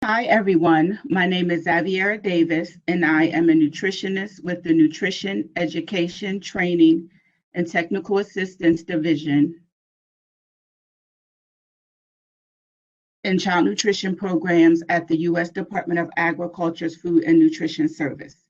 Hi, everyone. My name is Xaviera Davis, and I am a nutritionist with the Nutrition, Education, Training, and Technical Assistance Division in Child Nutrition Programs at the U.S. Department of Agriculture's Food and Nutrition Service.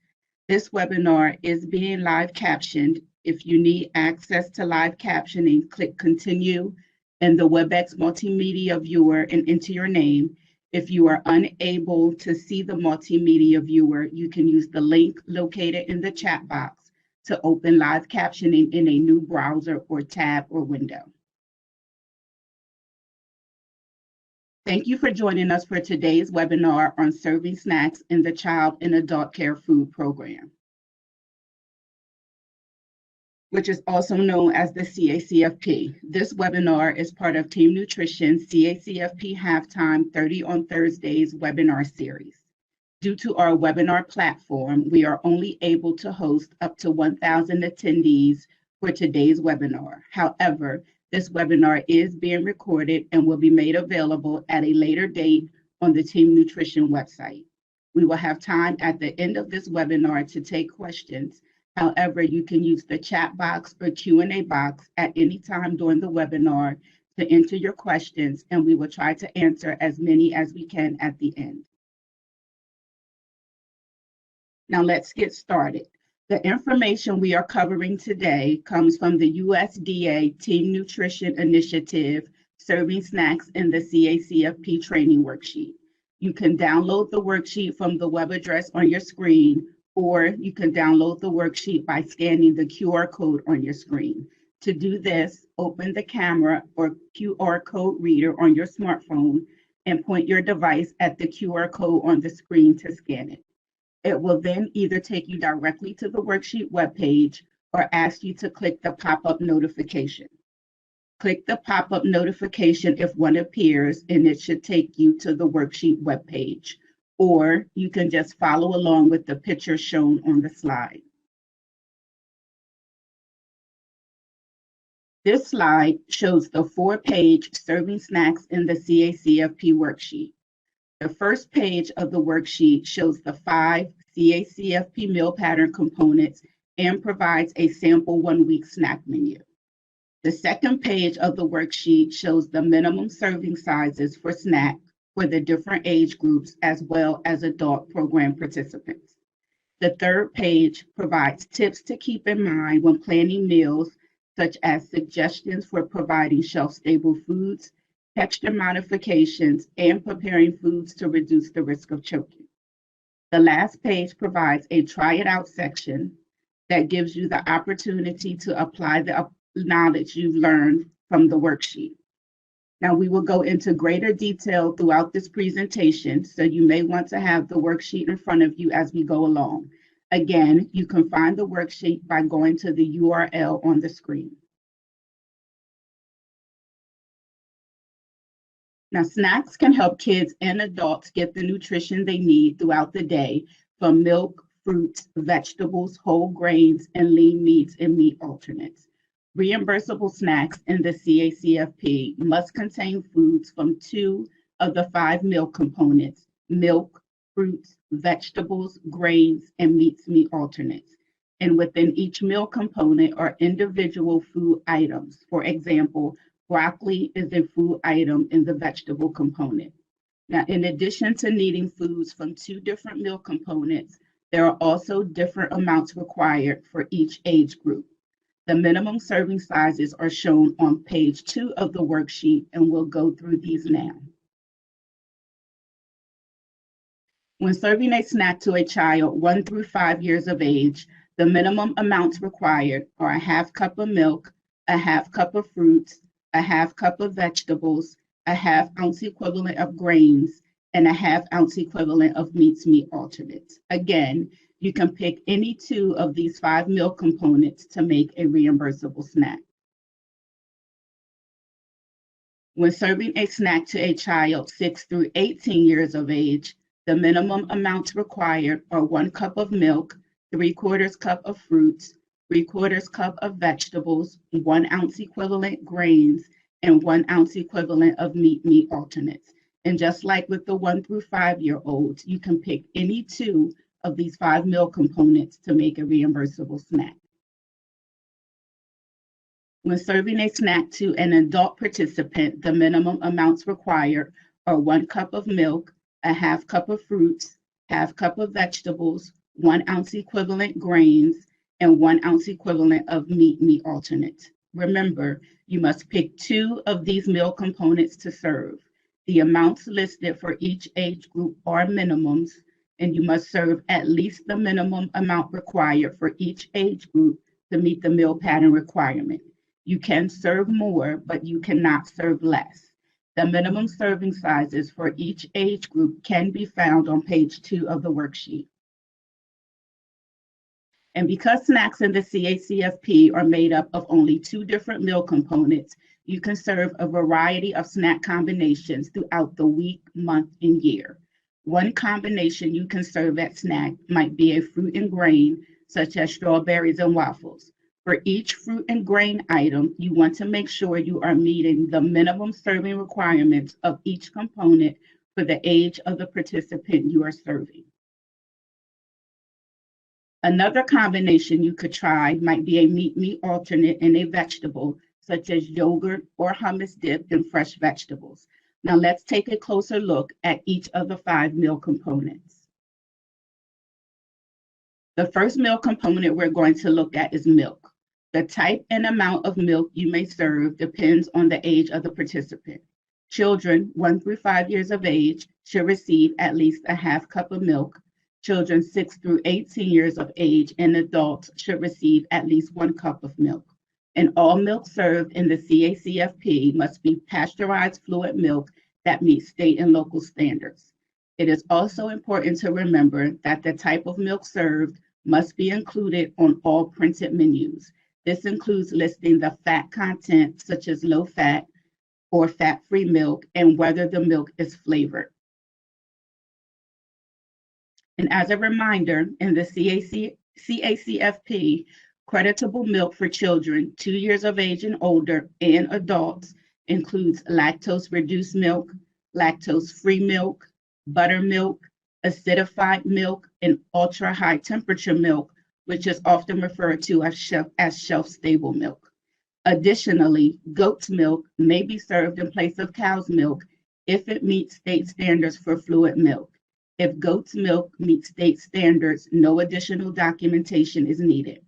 This webinar is being live captioned. If you need access to live captioning, click Continue in the WebEx Multimedia Viewer and enter your name. If you are unable to see the multimedia viewer, you can use the link located in the chat box to open live captioning in a new browser or tab or window. Thank you for joining us for today's webinar on serving snacks in the Child and Adult Care Food Program, which is also known as the CACFP. This webinar is part of Team Nutrition CACFP Halftime 30 on Thursdays webinar series. Due to our webinar platform, we are only able to host up to 1,000 attendees for today's webinar. However, this webinar is being recorded and will be made available at a later date on the Team Nutrition website. We will have time at the end of this webinar to take questions. However, you can use the chat box or Q&A box at any time during the webinar to enter your questions, and we will try to answer as many as we can at the end. Now let's get started. The information we are covering today comes from the USDA Team Nutrition Initiative, Serving Snacks in the CACFP Training Worksheet. You can download the worksheet from the web address on your screen, or you can download the worksheet by scanning the QR code on your screen. To do this, open the camera or QR code reader on your smartphone and point your device at the QR code on the screen to scan it. It will then either take you directly to the worksheet webpage or ask you to click the pop-up notification. Click the pop-up notification if one appears, and it should take you to the worksheet webpage. Or you can just follow along with the picture shown on the slide. This slide shows the 4-page Serving Snacks in the CACFP worksheet. The first page of the worksheet shows the 5 CACFP meal pattern components and provides a sample 1-week snack menu. The second page of the worksheet shows the minimum serving sizes for snack for the different age groups as well as adult program participants. The third page provides tips to keep in mind when planning meals, such as suggestions for providing shelf-stable foods, texture modifications, and preparing foods to reduce the risk of choking. The last page provides a try it out section that gives you the opportunity to apply the knowledge you've learned from the worksheet. Now, we will go into greater detail throughout this presentation, so you may want to have the worksheet in front of you as we go along. Again, you can find the worksheet by going to the URL on the screen. Now, snacks can help kids and adults get the nutrition they need throughout the day from milk, fruits, vegetables, whole grains, and lean meats and meat alternates. Reimbursable snacks in the CACFP must contain foods from 2 of the 5 meal components: milk, fruits, vegetables, grains, and meat alternates. And within each meal component are individual food items. For example, broccoli is a food item in the vegetable component. Now, in addition to needing foods from 2 different meal components, there are also different amounts required for each age group. The minimum serving sizes are shown on page 2 of the worksheet, and we'll go through these now. When serving a snack to a child 1 through 5 years of age, the minimum amounts required are a half cup of milk, a half cup of fruits, a half cup of vegetables, a half ounce equivalent of grains, and a half ounce equivalent of meat alternates. Again, you can pick any 2 of these 5 meal components to make a reimbursable snack. When serving a snack to a child 6 through 18 years of age, the minimum amounts required are 1 cup of milk, 3/4 cup of fruits, 3/4 cup of vegetables, 1 ounce equivalent grains, and 1 ounce equivalent of meat alternates. And just like with the 1 through 5-year-olds, you can pick any 2 of these 5 meal components to make a reimbursable snack. When serving a snack to an adult participant, the minimum amounts required are 1 cup of milk, a half cup of fruits, half cup of vegetables, 1 ounce equivalent grains, and 1 ounce equivalent of meat alternate. Remember, you must pick 2 of these meal components to serve. The amounts listed for each age group are minimums, and you must serve at least the minimum amount required for each age group to meet the meal pattern requirement. You can serve more, but you cannot serve less. The minimum serving sizes for each age group can be found on page 2 of the worksheet. And because snacks in the CACFP are made up of only 2 different meal components, you can serve a variety of snack combinations throughout the week, month, and year. One combination you can serve at snack might be a fruit and grain, such as strawberries and waffles. For each fruit and grain item, you want to make sure you are meeting the minimum serving requirements of each component for the age of the participant you are serving. Another combination you could try might be a meat alternate and a vegetable, such as yogurt or hummus dip in fresh vegetables. Now let's take a closer look at each of the 5 meal components. The first meal component we're going to look at is milk. The type and amount of milk you may serve depends on the age of the participant. Children 1 through 5 years of age should receive at least a half cup of milk. Children 6 through 18 years of age and adults should receive at least 1 cup of milk. And all milk served in the CACFP must be pasteurized fluid milk that meets state and local standards. It is also important to remember that the type of milk served must be included on all printed menus. This includes listing the fat content, such as low fat or fat-free milk, and whether the milk is flavored. And as a reminder, in the CACFP, creditable milk for children 2 years of age and older and adults includes lactose-reduced milk, lactose-free milk, buttermilk, acidified milk, and ultra-high temperature milk, which is often referred to as shelf-stable milk. Additionally, goat's milk may be served in place of cow's milk if it meets state standards for fluid milk. If goat's milk meets state standards, no additional documentation is needed.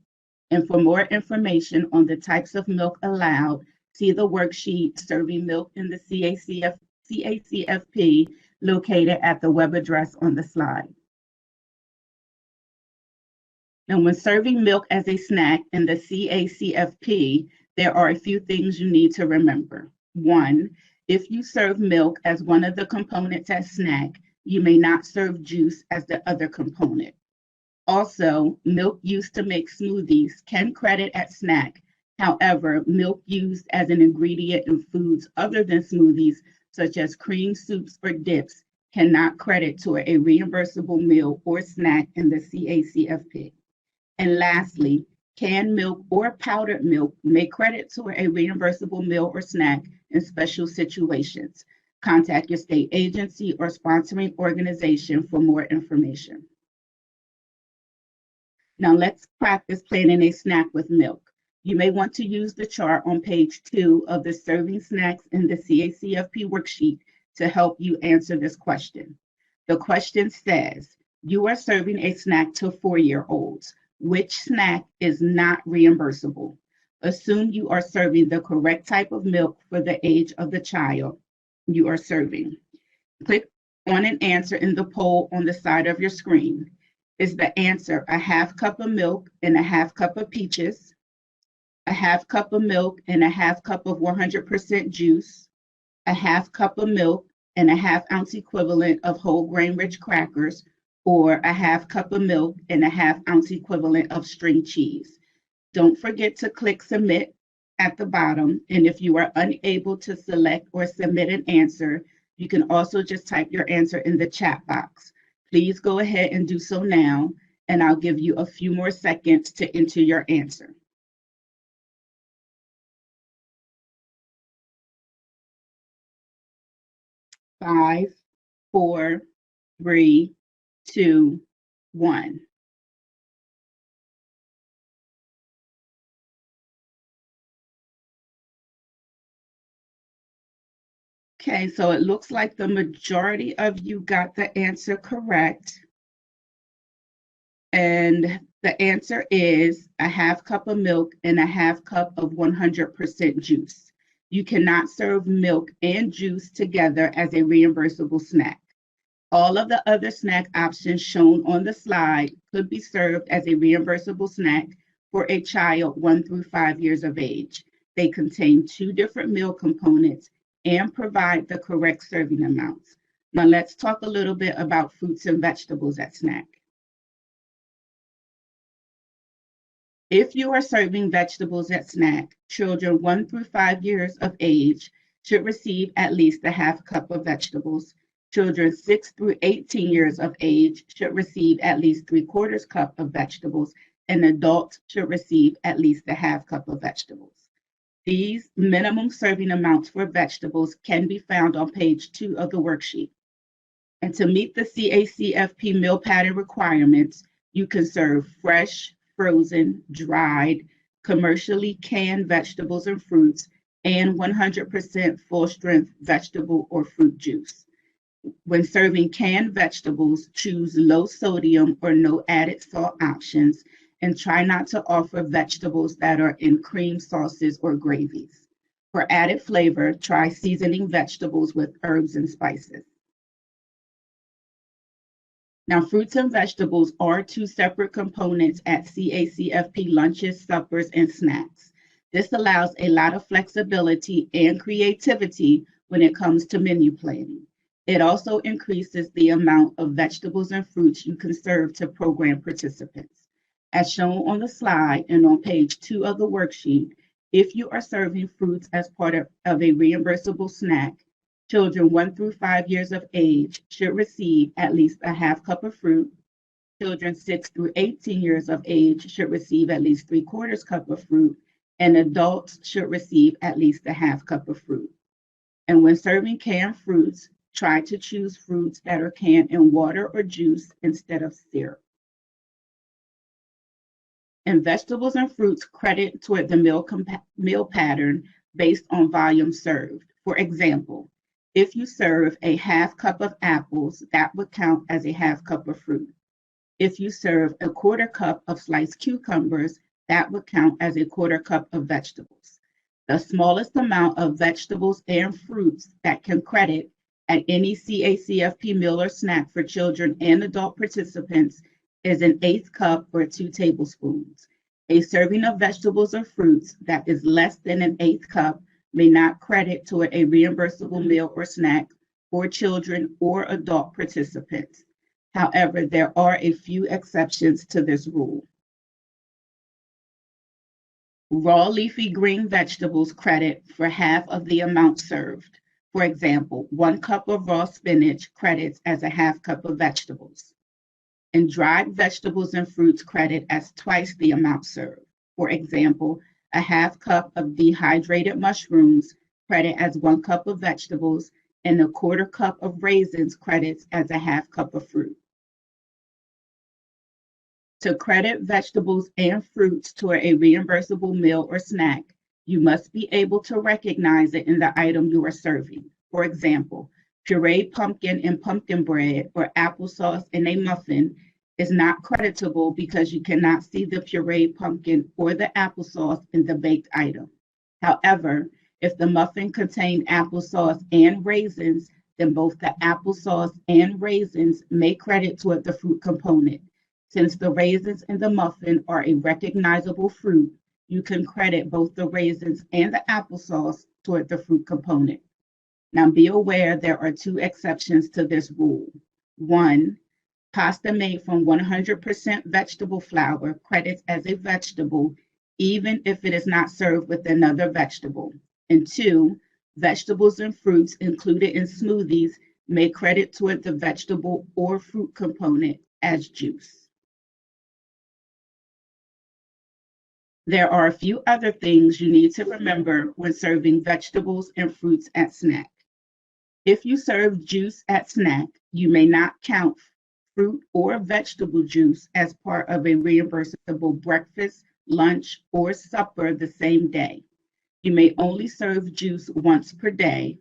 And for more information on the types of milk allowed, see the worksheet Serving Milk in the CACFP located at the web address on the slide. Now, when serving milk as a snack in the CACFP, there are a few things you need to remember. 1, if you serve milk as one of the components as snack, you may not serve juice as the other component. Also, milk used to make smoothies can credit at snack. However, milk used as an ingredient in foods other than smoothies, such as cream soups or dips, cannot credit toward a reimbursable meal or snack in the CACFP. And lastly, canned milk or powdered milk may credit toward a reimbursable meal or snack in special situations. Contact your state agency or sponsoring organization for more information. Now let's practice planning a snack with milk. You may want to use the chart on page 2 of the Serving Snacks in the CACFP worksheet to help you answer this question. The question says, you are serving a snack to 4-year-olds. Which snack is not reimbursable? Assume you are serving the correct type of milk for the age of the child you are serving. Click on an answer in the poll on the side of your screen. Is the answer a half cup of milk and a half cup of peaches, a half cup of milk and a half cup of 100% juice, a half cup of milk and a half ounce equivalent of whole grain rich crackers, or a half cup of milk and a half ounce equivalent of string cheese? Don't forget to click submit at the bottom. And if you are unable to select or submit an answer, you can also just type your answer in the chat box. Please go ahead and do so now, and I'll give you a few more seconds to enter your answer. 5, 4, 3, 2, 1. Okay, so it looks like the majority of you got the answer correct. And the answer is a half cup of milk and a half cup of 100% juice. You cannot serve milk and juice together as a reimbursable snack. All of the other snack options shown on the slide could be served as a reimbursable snack for a child 1 through 5 years of age. They contain 2 different meal components and provide the correct serving amounts. Now let's talk a little bit about fruits and vegetables at snack. If you are serving vegetables at snack, children 1 through 5 years of age should receive at least a half cup of vegetables. Children 6 through 18 years of age should receive at least 3/4 cup of vegetables, and adults should receive at least a half cup of vegetables. These minimum serving amounts for vegetables can be found on page 2 of the worksheet. And to meet the CACFP meal pattern requirements, you can serve fresh, frozen, dried, commercially canned vegetables and fruits, and 100% full strength vegetable or fruit juice. When serving canned vegetables, choose low sodium or no added salt options, and try not to offer vegetables that are in cream sauces or gravies. For added flavor, try seasoning vegetables with herbs and spices. Now, fruits and vegetables are 2 separate components at CACFP lunches, suppers, and snacks. This allows a lot of flexibility and creativity when it comes to menu planning. It also increases the amount of vegetables and fruits you can serve to program participants. As shown on the slide and on page 2 of the worksheet, if you are serving fruits as part of a reimbursable snack, children 1 through 5 years of age should receive at least a half cup of fruit. Children 6 through 18 years of age should receive at least 3/4 cup of fruit, and adults should receive at least a half cup of fruit. And when serving canned fruits, try to choose fruits that are canned in water or juice instead of syrup. And vegetables and fruits credit toward the meal pattern based on volume served. For example, if you serve a half cup of apples, that would count as a half cup of fruit. If you serve a 1/4 cup of sliced cucumbers, that would count as a 1/4 cup of vegetables. The smallest amount of vegetables and fruits that can credit at any CACFP meal or snack for children and adult participants is an 1/8 cup or 2 tablespoons. A serving of vegetables or fruits that is less than an 1/8 cup may not credit toward a reimbursable meal or snack for children or adult participants. However, there are a few exceptions to this rule. Raw leafy green vegetables credit for half of the amount served. For example, 1 cup of raw spinach credits as a half cup of vegetables. And dried vegetables and fruits credit as twice the amount served. For example, a half cup of dehydrated mushrooms credit as 1 cup of vegetables, and a 1/4 cup of raisins credits as a half cup of fruit. To credit vegetables and fruits toward a reimbursable meal or snack, you must be able to recognize it in the item you are serving. For example, pureed pumpkin in pumpkin bread or applesauce in a muffin is not creditable because you cannot see the pureed pumpkin or the applesauce in the baked item. However, if the muffin contained applesauce and raisins, then both the applesauce and raisins may credit toward the fruit component. Since the raisins in the muffin are a recognizable fruit, you can credit both the raisins and the applesauce toward the fruit component. Now be aware there are 2 exceptions to this rule. 1, pasta made from 100% vegetable flour credits as a vegetable, even if it is not served with another vegetable. And 2, vegetables and fruits included in smoothies may credit toward the vegetable or fruit component as juice. There are a few other things you need to remember when serving vegetables and fruits at snack. If you serve juice at snack, you may not count fruit or vegetable juice as part of a reimbursable breakfast, lunch, or supper the same day. You may only serve juice once per day,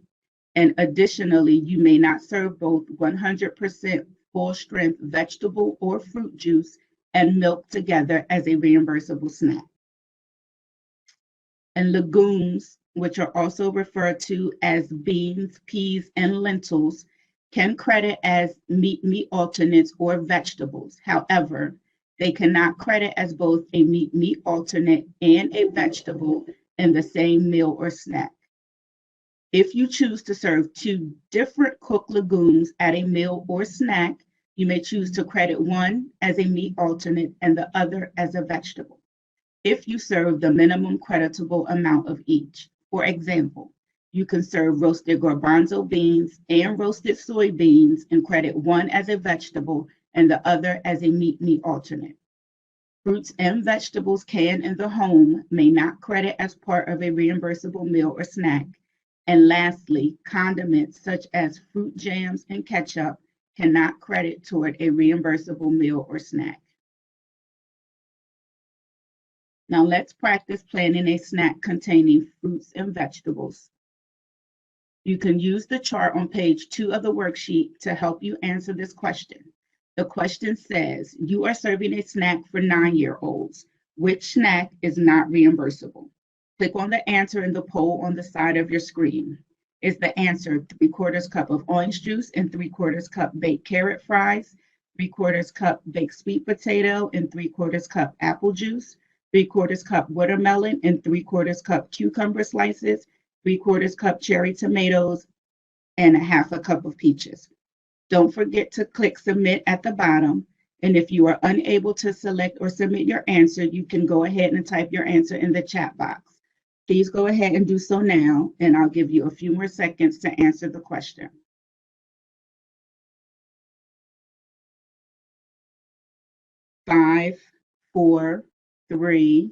and additionally, you may not serve both 100% full-strength vegetable or fruit juice and milk together as a reimbursable snack. And legumes, which are also referred to as beans, peas, and lentils, can credit as meat alternates or vegetables. However, they cannot credit as both a meat alternate and a vegetable in the same meal or snack. If you choose to serve two different cooked legumes at a meal or snack, you may choose to credit one as a meat alternate and the other as a vegetable, if you serve the minimum creditable amount of each. For example, you can serve roasted garbanzo beans and roasted soybeans and credit one as a vegetable and the other as a meat alternate. Fruits and vegetables canned in the home may not credit as part of a reimbursable meal or snack. And lastly, condiments such as fruit jams and ketchup cannot credit toward a reimbursable meal or snack. Now let's practice planning a snack containing fruits and vegetables. You can use the chart on page 2 of the worksheet to help you answer this question. The question says, you are serving a snack for 9-year-olds. Which snack is not reimbursable? Click on the answer in the poll on the side of your screen. Is the answer 3/4 cup of orange juice and 3/4 cup baked carrot fries, 3/4 cup baked sweet potato and 3/4 cup apple juice, 3/4 cup watermelon and 3/4 cup cucumber slices, 3/4 cup cherry tomatoes, and 1/2 cup of peaches? Don't forget to click submit at the bottom. And if you are unable to select or submit your answer, you can go ahead and type your answer in the chat box. Please go ahead and do so now, and I'll give you a few more seconds to answer the question. 5, 4, 3,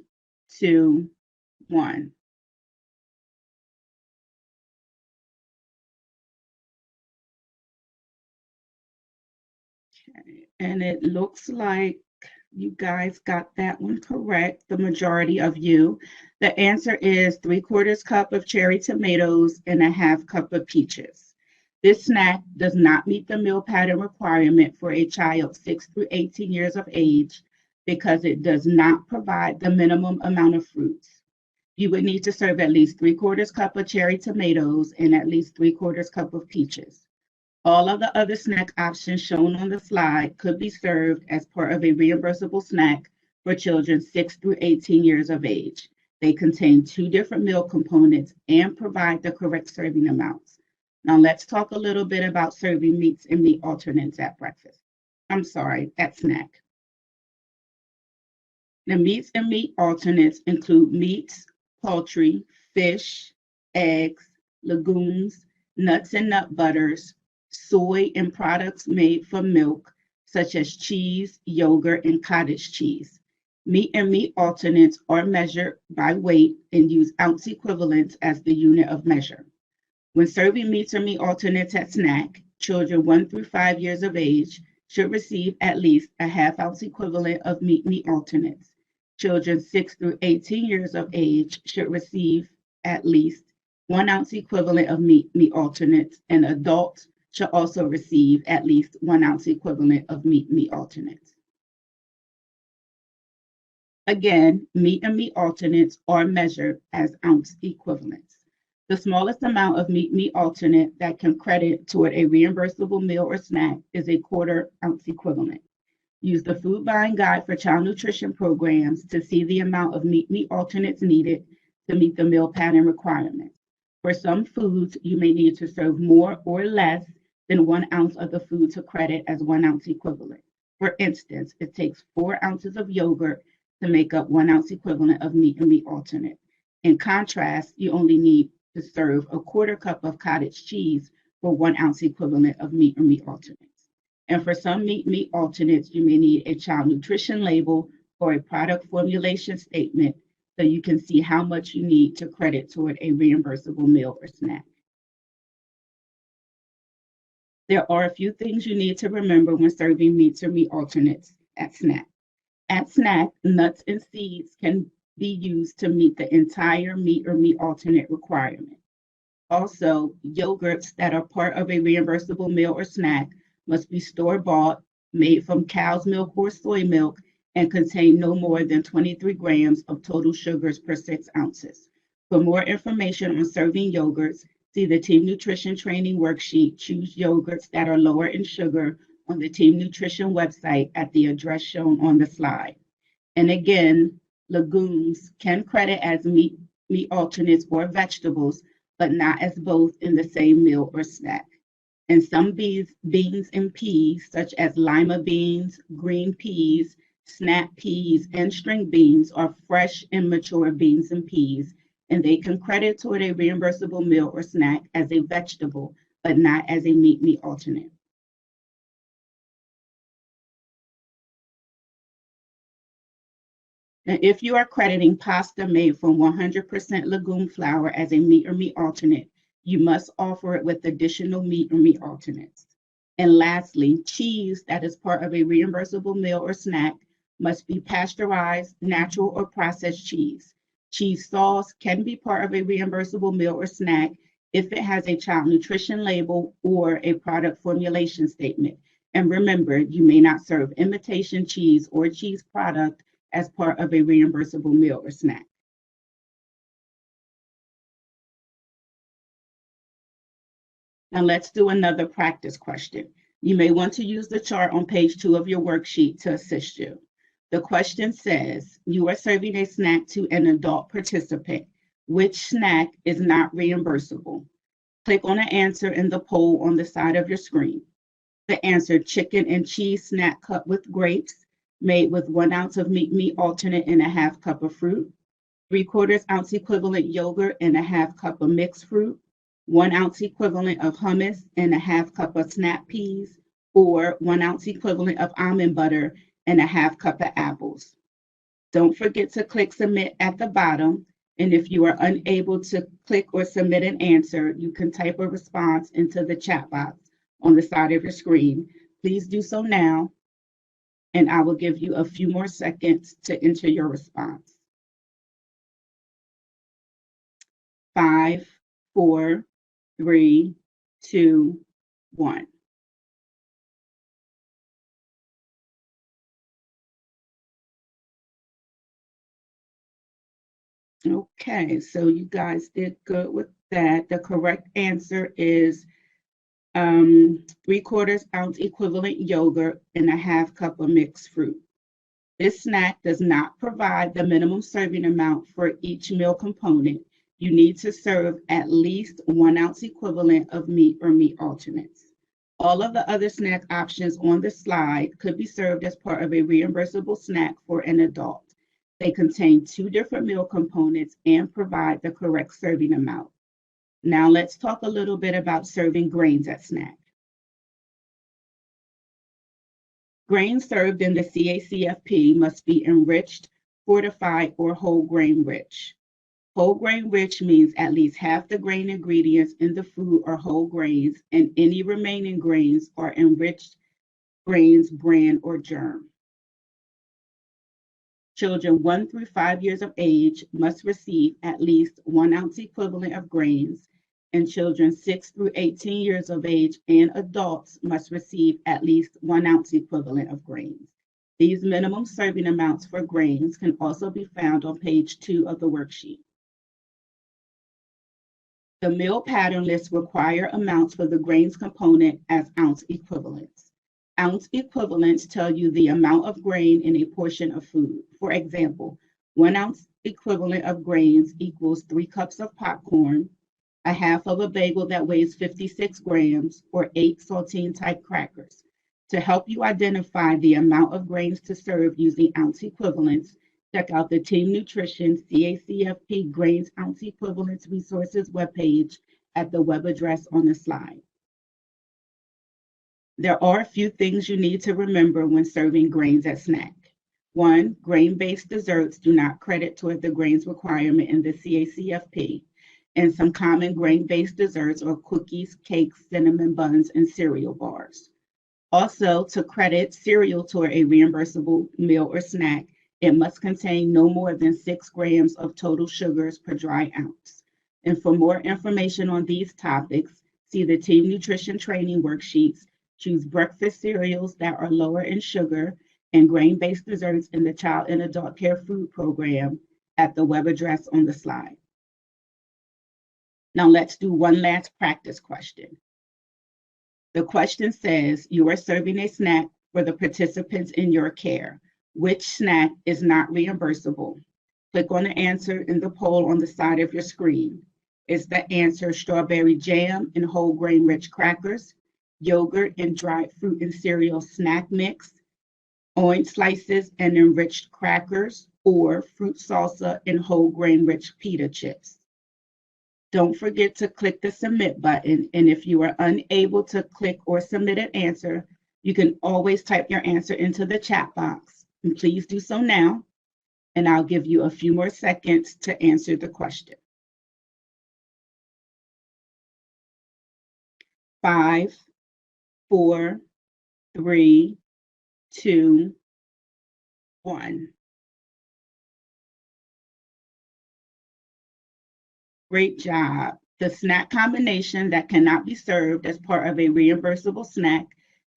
2, 1. Okay. And it looks like you guys got that one correct, the majority of you. The answer is 3/4 cup of cherry tomatoes and 1/2 cup of peaches. This snack does not meet the meal pattern requirement for a child 6 through 18 years of age because it does not provide the minimum amount of fruits. You would need to serve at least 3/4 cup of cherry tomatoes and at least 3/4 cup of peaches. All of the other snack options shown on the slide could be served as part of a reimbursable snack for children 6 through 18 years of age. They contain 2 different meal components and provide the correct serving amounts. Now let's talk a little bit about serving meats and meat alternates at breakfast. At snack. The meats and meat alternates include meats, poultry, fish, eggs, legumes, nuts and nut butters, soy and products made from milk, such as cheese, yogurt, and cottage cheese. Meat and meat alternates are measured by weight and use ounce equivalents as the unit of measure. When serving meats or meat alternates at snack, children 1 through 5 years of age should receive at least a 1/2 ounce equivalent of meat alternates. Children 6 through 18 years of age should receive at least 1 ounce equivalent of meat alternates, and adults should also receive at least 1 ounce equivalent of meat alternates. Again, meat and meat alternates are measured as ounce equivalents. The smallest amount of meat alternate that can credit toward a reimbursable meal or snack is a 1/4 ounce equivalent. Use the Food Buying Guide for Child Nutrition Programs to see the amount of meat alternates needed to meet the meal pattern requirements. For some foods, you may need to serve more or less than 1 ounce of the food to credit as 1 ounce equivalent. For instance, it takes 4 ounces of yogurt to make up 1 ounce equivalent of meat and meat alternate. In contrast, you only need to serve a 1/4 cup of cottage cheese for 1 ounce equivalent of meat or meat alternates. And for some meat alternates, you may need a child nutrition label or a product formulation statement so you can see how much you need to credit toward a reimbursable meal or snack. There are a few things you need to remember when serving meats or meat alternates at snack. At snack, nuts and seeds can be used to meet the entire meat or meat alternate requirement. Also, yogurts that are part of a reimbursable meal or snack must be store-bought, made from cow's milk or soy milk, and contain no more than 23 grams of total sugars per 6 ounces. For more information on serving yogurts, see the Team Nutrition Training Worksheet, Choose Yogurts that are lower in sugar on the Team Nutrition website at the address shown on the slide. And again, legumes can credit as meat alternates or vegetables, but not as both in the same meal or snack. And some beans and peas, such as lima beans, green peas, snap peas, and string beans, are fresh and mature beans and peas, and they can credit toward a reimbursable meal or snack as a vegetable, but not as a meat alternate. Now, if you are crediting pasta made from 100% legume flour as a meat or meat alternate, you must offer it with additional meat or meat alternates. And lastly, cheese that is part of a reimbursable meal or snack must be pasteurized, natural, or processed cheese. Cheese sauce can be part of a reimbursable meal or snack if it has a child nutrition label or a product formulation statement. And remember, you may not serve imitation cheese or cheese product as part of a reimbursable meal or snack. Now let's do another practice question. You may want to use the chart on page 2 of your worksheet to assist you. The question says, you are serving a snack to an adult participant. Which snack is not reimbursable? Click on an answer in the poll on the side of your screen. The answer, chicken and cheese snack cup with grapes, made with 1 ounce of meat alternate and a half cup of fruit, 3/4 ounce equivalent yogurt and a half cup of mixed fruit, 1 ounce equivalent of hummus and a half cup of snap peas, or 1 ounce equivalent of almond butter and a half cup of apples. Don't forget to click submit at the bottom. And if you are unable to click or submit an answer, you can type a response into the chat box on the side of your screen. Please do so now, and I will give you a few more seconds to enter your response. 5, 4, 3, 2, 1. Okay, so you guys did good with that. The correct answer is 3/4 ounce equivalent yogurt and a half cup of mixed fruit. This snack does not provide the minimum serving amount for each meal component. You need to serve at least 1 ounce equivalent of meat or meat alternates. All of the other snack options on the slide could be served as part of a reimbursable snack for an adult. They contain 2 different meal components and provide the correct serving amount. Now let's talk a little bit about serving grains at snack. Grains served in the CACFP must be enriched, fortified, or whole grain rich. Whole grain rich means at least half the grain ingredients in the food are whole grains, and any remaining grains are enriched grains, bran, or germ. Children 1 through 5 years of age must receive at least 1 ounce equivalent of grains, and children 6 through 18 years of age and adults must receive at least 1 ounce equivalent of grains. These minimum serving amounts for grains can also be found on page 2 of the worksheet. The meal pattern lists required amounts for the grains component as ounce equivalents. Ounce equivalents tell you the amount of grain in a portion of food. For example, 1 ounce equivalent of grains equals 3 cups of popcorn, a half of a bagel that weighs 56 grams, or 8 saltine-type crackers. To help you identify the amount of grains to serve using ounce equivalents, check out the Team Nutrition CACFP Grains Ounce Equivalents Resources webpage at the web address on the slide. There are a few things you need to remember when serving grains at snack. 1, grain-based desserts do not credit toward the grains requirement in the CACFP. and some common grain-based desserts or cookies, cakes, cinnamon buns, and cereal bars. Also, to credit cereal toward a reimbursable meal or snack, it must contain no more than 6 grams of total sugars per dry ounce. And for more information on these topics, see the Team Nutrition Training worksheets. Choose breakfast cereals that are lower in sugar and grain-based desserts in the Child and Adult Care Food Program at the web address on the slide. Now let's do one last practice question. The question says, you are serving a snack for the participants in your care. Which snack is not reimbursable? Click on the answer in the poll on the side of your screen. Is the answer strawberry jam and whole grain rich crackers, yogurt and dried fruit and cereal snack mix, orange slices and enriched crackers, or fruit salsa and whole grain rich pita chips? Don't forget to click the submit button, and if you are unable to click or submit an answer, you can always type your answer into the chat box. And please do so now, and I'll give you a few more seconds to answer the question. 5, 4, 3, 2, 1. Great job. The snack combination that cannot be served as part of a reimbursable snack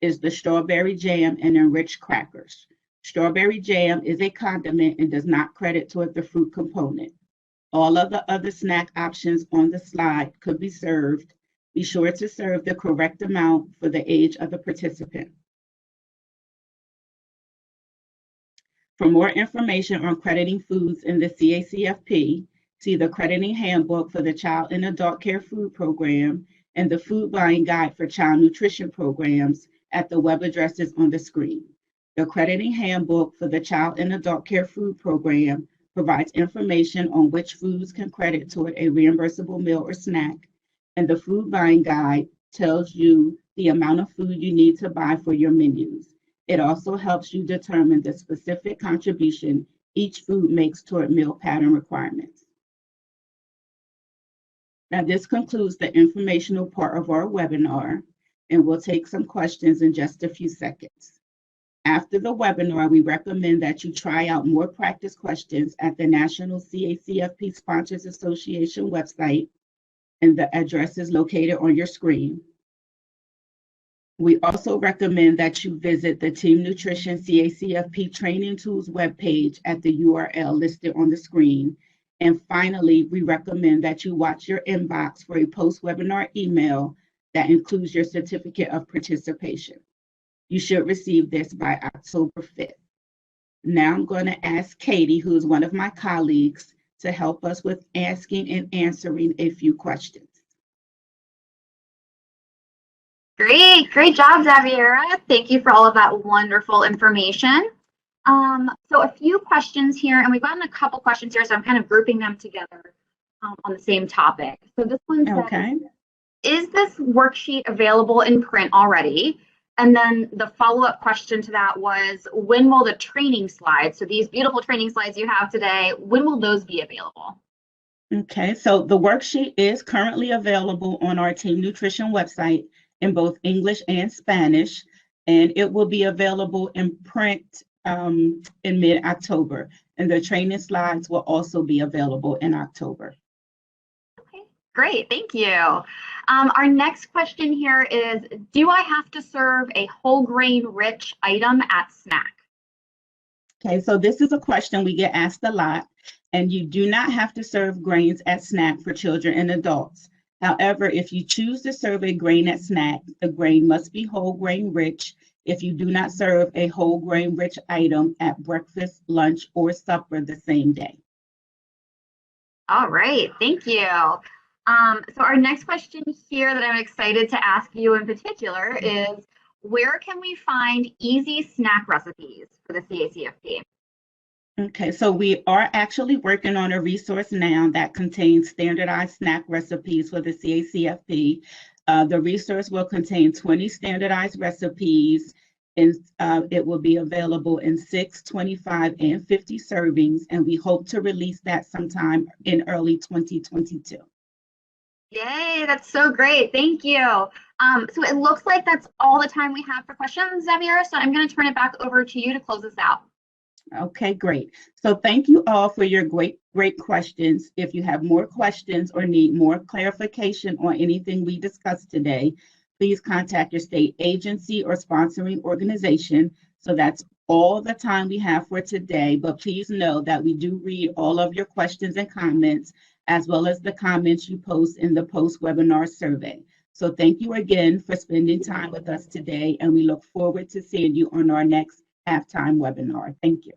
is the strawberry jam and enriched crackers. Strawberry jam is a condiment and does not credit toward the fruit component. All of the other snack options on the slide could be served. Be sure to serve the correct amount for the age of the participant. For more information on crediting foods in the CACFP, see the crediting handbook for the Child and Adult Care Food Program and the food buying guide for child nutrition programs at the web addresses on the screen. The crediting handbook for the Child and Adult Care Food Program provides information on which foods can credit toward a reimbursable meal or snack, and the food buying guide tells you the amount of food you need to buy for your menus. It also helps you determine the specific contribution each food makes toward meal pattern requirements. Now, this concludes the informational part of our webinar, and we'll take some questions in just a few seconds. After the webinar, we recommend that you try out more practice questions at the National CACFP Sponsors Association website, and the address is located on your screen. We also recommend that you visit the Team Nutrition CACFP Training Tools webpage at the URL listed on the screen. And finally, we recommend that you watch your inbox for a post-webinar email that includes your certificate of participation. You should receive this by October 5th. Now I'm going to ask Katie, who is one of my colleagues, to help us with asking and answering a few questions. Great job, Xaviera. Thank you for all of that wonderful information. So a few questions here, and we've gotten a couple questions here, so I'm kind of grouping them together on the same topic. So this one says, Okay. Is this worksheet available in print already? And then the follow-up question to that was, when will the training slides, so these beautiful training slides you have today, when will those be available? Okay, so the worksheet is currently available on our Team Nutrition website in both English and Spanish, and it will be available in print in mid-October. And the training slides will also be available in October. Okay, great, thank you. Our next question here is, do I have to serve a whole grain rich item at snack? Okay, so this is a question we get asked a lot, and you do not have to serve grains at snack for children and adults. However, if you choose to serve a grain at snack, the grain must be whole grain rich if you do not serve a whole grain rich item at breakfast, lunch, or supper the same day. All right, thank you. So our next question here that I'm excited to ask you in particular is, where can we find easy snack recipes for the CACFP? Okay, so we are actually working on a resource now that contains standardized snack recipes for the CACFP. The resource will contain 20 standardized recipes, and it will be available in 6, 25, and 50 servings, and we hope to release that sometime in early 2022. Yay, that's so great. Thank you. So it looks like that's all the time we have for questions, Xavier. So I'm going to turn it back over to you to close us out. Okay, great. So thank you all for your great questions. If you have more questions or need more clarification on anything we discussed today, please contact your state agency or sponsoring organization. So that's all the time we have for today, but please know that we do read all of your questions and comments, as well as the comments you post in the post-webinar survey. So thank you again for spending time with us today, and we look forward to seeing you on our next halftime webinar. Thank you.